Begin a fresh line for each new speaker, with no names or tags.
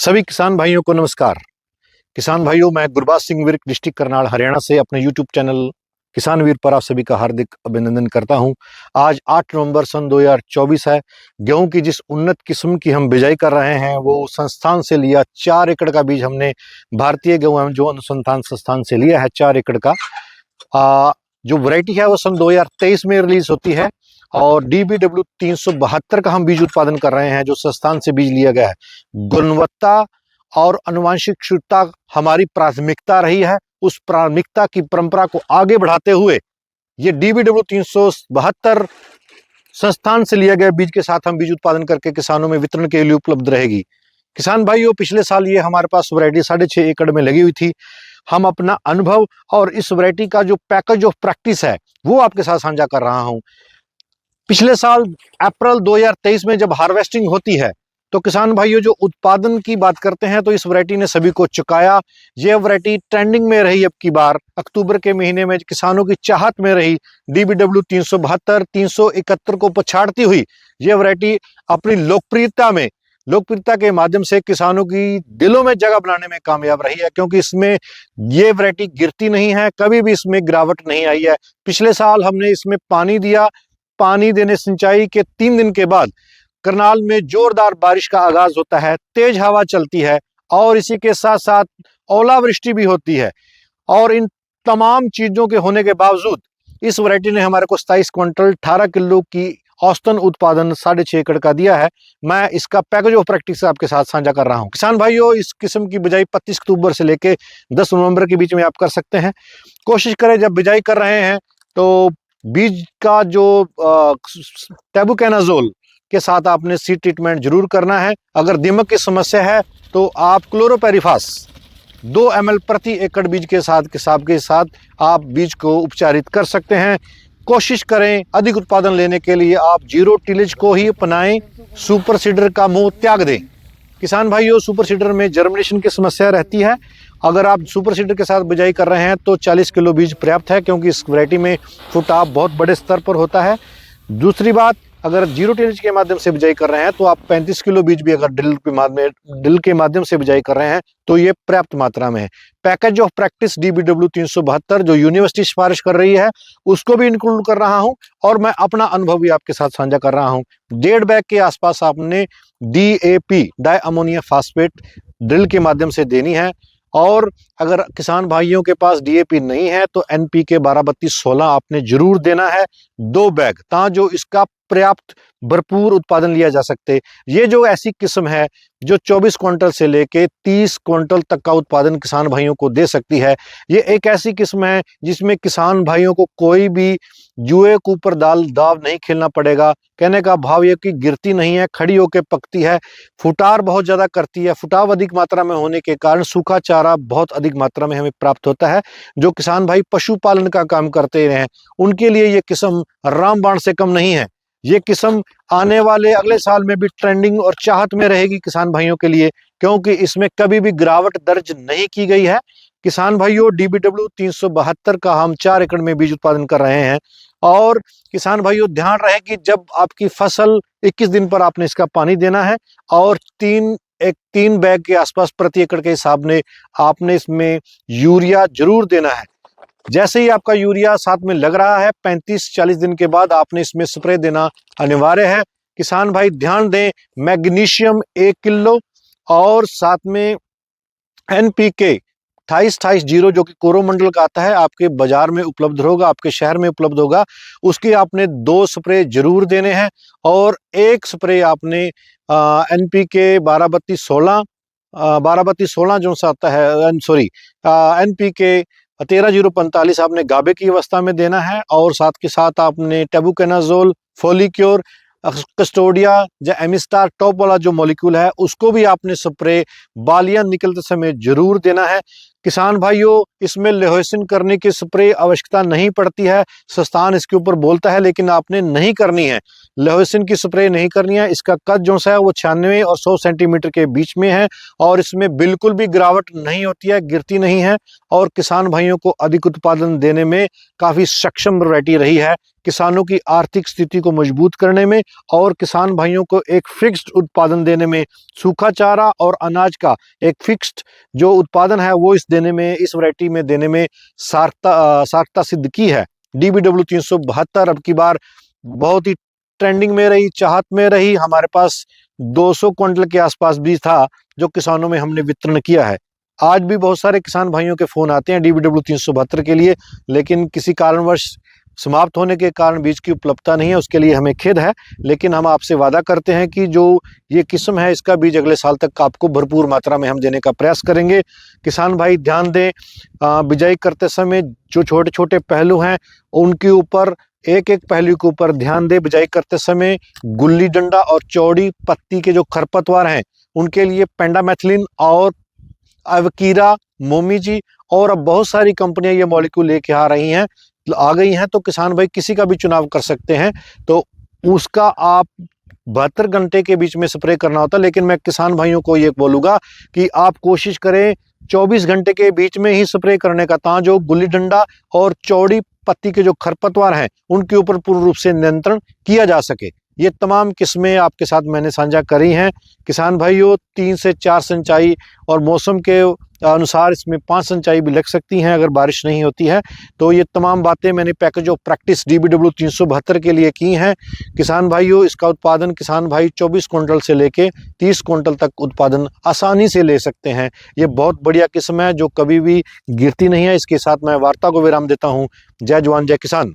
सभी किसान भाइयों को नमस्कार। किसान भाइयों, मैं गुरबाज सिंह विर्क, डिस्ट्रिक्ट करनाल, हरियाणा से अपने यूट्यूब चैनल किसान वीर पर आप सभी का हार्दिक अभिनंदन करता हूं। आज 8 नवंबर सन 2024 है। गेहूं की जिस उन्नत किस्म की हम बिजाई कर रहे हैं वो संस्थान से लिया 4 एकड़ का बीज हमने भारतीय गेहूं एवं जो अनुसंधान संस्थान से लिया है 4 एकड़ का। जो वैरायटी है वो सन 2023 में रिलीज होती है और DBW 372 का हम बीज उत्पादन कर रहे हैं जो संस्थान से बीज लिया गया है। गुणवत्ता और आनुवंशिक शुद्धता हमारी प्राथमिकता रही है। उस प्राथमिकता की परंपरा को आगे बढ़ाते हुए ये DBW 372 संस्थान से लिया गया बीज के साथ हम बीज उत्पादन करके किसानों में वितरण के लिए उपलब्ध रहेगी। किसान भाइयों, पिछले साल ये हमारे पास वैरायटी 6.5 एकड़ में लगी हुई थी। हम अपना अनुभव और इस वैरायटी का जो पैकेज ऑफ प्रैक्टिस है वो आपके साथ साझा कर रहा हूं। पिछले साल अप्रैल 2023 में जब हार्वेस्टिंग होती है तो किसान भाइयों जो उत्पादन की बात करते हैं तो इस वैरायटी ने सभी को चुकाया। यह वैरायटी ट्रेंडिंग में रही। अब की बार अक्टूबर के महीने में किसानों की चाहत में रही। DBW 372 371 को पछाड़ती हुई यह वैरायटी अपनी लोकप्रियता के माध्यम से किसानों की दिलों में जगह बनाने में कामयाब रही है, क्योंकि इसमें ये वैरायटी गिरती नहीं है, कभी भी इसमें गिरावट नहीं आई है। पिछले साल हमने इसमें पानी दिया। पानी देने सिंचाई के 3 दिन के बाद करनाल में जोरदार बारिश का आगाज होता है, तेज हवा चलती है और इसी के साथ साथ ओलावृष्टि भी होती है। और इन तमाम चीजों के होने के बावजूद इस वैरायटी ने हमारे को 27 क्विंटल 18 किलो की औसतन उत्पादन 6.5 एकड़ का दिया है। मैं इसका पैकेज ऑफ प्रैक्टिस आपके साथ साझा कर रहा हूं। किसान भाइयों, इस किस्म की बिजाई 25 अक्टूबर से लेके 10 नवंबर के बीच में आप कर सकते हैं। कोशिश करें जब बिजाई कर रहे हैं तो बीज का जो टेबुकोनाजोल के साथ आपने सीड ट्रीटमेंट जरूर करना है। अगर दीमक की समस्या है तो आप क्लोरोपेरिफास 2 ml प्रति एकड़ बीज के साथ आप बीज को उपचारित कर सकते हैं। कोशिश करें अधिक उत्पादन लेने के लिए आप जीरो टिलेज को ही अपनाएं। सुपर सीडर का मुंह त्याग दें। किसान भाइयों, सुपर सीडर में जर्मिनेशन की समस्या रहती है। अगर आप सुपर सीडर के साथ बिजाई कर रहे हैं तो 40 किलो बीज पर्याप्त है, क्योंकि इस वैरायटी में फुटाव बहुत बड़े स्तर पर होता है। दूसरी बात, अगर जीरो टिलेज के माध्यम से बिजाई कर रहे हैं तो आप 35 किलो बीज भी अगर ड्रिल के माध्यम से बिजाई कर रहे हैं तो ये पर्याप्त मात्रा में है। पैकेज ऑफ प्रैक्टिस DBW 372 जो यूनिवर्सिटी सिफारिश कर रही है उसको भी इंक्लूड कर रहा हूं और मैं अपना अनुभव भी आपके साथ साझा कर रहा हूं। 1.5 बैग के आसपास आपने DAP di ammonium phosphate drill के माध्यम से देनी है। और अगर किसान भाइयों के पास DAP नहीं है तो NPK 12-32-16 आपने जरूर देना है 2 बैग, ताकि इसका पर्याप्त भरपूर उत्पादन लिया जा सकते। ये जो ऐसी किस्म है जो 24 क्विंटल से लेके 30 क्विंटल तक का उत्पादन किसान भाइयों को दे सकती है। ये एक ऐसी किस्म है जिसमें किसान भाइयों को कोई भी जुए के ऊपर दाव नहीं खेलना पड़ेगा। कहने का भाव ये कि गिरती नहीं है, खड़ी होकर पकती है। फुटार बहुत ज्यादा करती है। फुटाव अधिक मात्रा में होने के कारण सूखा चारा बहुत अधिक मात्रा में हमें प्राप्त होता है। जो किसान भाई पशुपालन का काम करते हैं उनके लिए ये किस्म रामबाण से कम नहीं है। ये किस्म आने वाले अगले साल में भी ट्रेंडिंग और चाहत में रहेगी किसान भाइयों के लिए, क्योंकि इसमें कभी भी गिरावट दर्ज नहीं की गई है। किसान भाइयों, DBW 372 का हम 4 एकड़ में बीज उत्पादन कर रहे हैं। और किसान भाइयों, ध्यान रहे कि जब आपकी फसल 21 दिन पर आपने इसका पानी देना है और 3 बैग के आसपास प्रति एकड़ के हिसाब में आपने इसमें यूरिया जरूर देना है। जैसे ही आपका यूरिया साथ में लग रहा है 35-40 दिन के बाद आपने इसमें स्प्रे देना अनिवार्य है। किसान भाई ध्यान दें, मैग्नीशियम 1 किलो और साथ में NPK 28-28-0 जो कि कोरोमंडल का आता है, आपके बाजार में उपलब्ध होगा, आपके शहर में उपलब्ध होगा। उसके आपने 2 स्प्रे जरूर देने हैं और 1 स्प्रे आपने NPK 12-32-16 जो सा आता है, सॉरी NPK 13-0-45 आपने गाभे की अवस्था में देना है। और साथ के साथ आपने टेबुकोनाजोल, फोलिक्योर, कस्टोडिया या एमिस्टार टॉप वाला जो मॉलिक्यूल है उसको भी आपने स्प्रे बालियां निकलते समय जरूर देना है। किसान भाइयों, इसमें लेहोसिन करने की स्प्रे आवश्यकता नहीं पड़ती है। संस्थान इसके ऊपर बोलता है लेकिन आपने नहीं करनी है, लेहोसिन की स्प्रे नहीं करनी है। इसका कद जो सा है वो 96 और 100 सेंटीमीटर के बीच में है और इसमें बिल्कुल भी गिरावट नहीं होती है, गिरती नहीं है और किसान भाइयों को अधिक उत्पादन देने में काफी सक्षम वैरायटी रही है। किसानों की आर्थिक स्थिति को मजबूत करने में और किसान भाइयों को एक फिक्स्ड उत्पादन देने में, सूखा चारा और अनाज का एक फिक्स्ड जो उत्पादन है वो इस वैरायटी में देने में सार्थकता सिद्ध की है। DBW 372 अब की बार बहुत ही ट्रेंडिंग में रही, चाहत में रही। हमारे पास 200 क्विंटल के आसपास बीज था जो किसानों में हमने वितरण किया है। आज भी बहुत सारे किसान भाइयों के फोन आते हैं DBW 372 के लिए, लेकिन किसी कारणवश समाप्त होने के कारण बीज की उपलब्धता नहीं है, उसके लिए हमें खेद है। लेकिन हम आपसे वादा करते हैं कि जो ये किस्म है इसका बीज अगले साल तक आपको भरपूर मात्रा में हम देने का प्रयास करेंगे। किसान भाई ध्यान दें, बिजाई करते समय जो छोटे छोटे पहलू हैं उनके ऊपर, एक एक पहलू के ऊपर ध्यान दें। बिजाई करते समय गुल्ली डंडा और चौड़ी पत्ती के जो खरपतवार हैं उनके लिए पेंडामेथिलिन और अवकीरा, मोमीजी और अब बहुत सारी कंपनियां ये मॉलिक्यूल लेके आ गई हैं, तो किसान भाई किसी का भी चुनाव कर सकते हैं। तो उसका आप 72 घंटे के बीच में स्प्रे करना होता है, लेकिन मैं किसान भाइयों को ये बोलूंगा कि आप कोशिश करें 24 घंटे के बीच में ही स्प्रे करने का, ताकि जो गुल्ली डंडा और चौड़ी पत्ती के जो खरपतवार हैं उनके ऊपर पूर्ण रूप से नियंत्रण किया जा सके। ये तमाम किस्में आपके साथ मैंने साझा करी हैं। किसान भाइयों 3 से 4 सिंचाई और मौसम के अनुसार इसमें 5 सिंचाई भी लग सकती हैं अगर बारिश नहीं होती है। तो ये तमाम बातें मैंने पैकेज ऑफ प्रैक्टिस DBW 372 के लिए की हैं। किसान भाइयों, इसका उत्पादन किसान भाई 24 क्विंटल से लेके 30 क्विंटल तक उत्पादन आसानी से ले सकते हैं। ये बहुत बढ़िया किस्म है जो कभी भी गिरती नहीं है। इसके साथ मैं वार्ता को विराम देता हूँ। जय जवान जय किसान।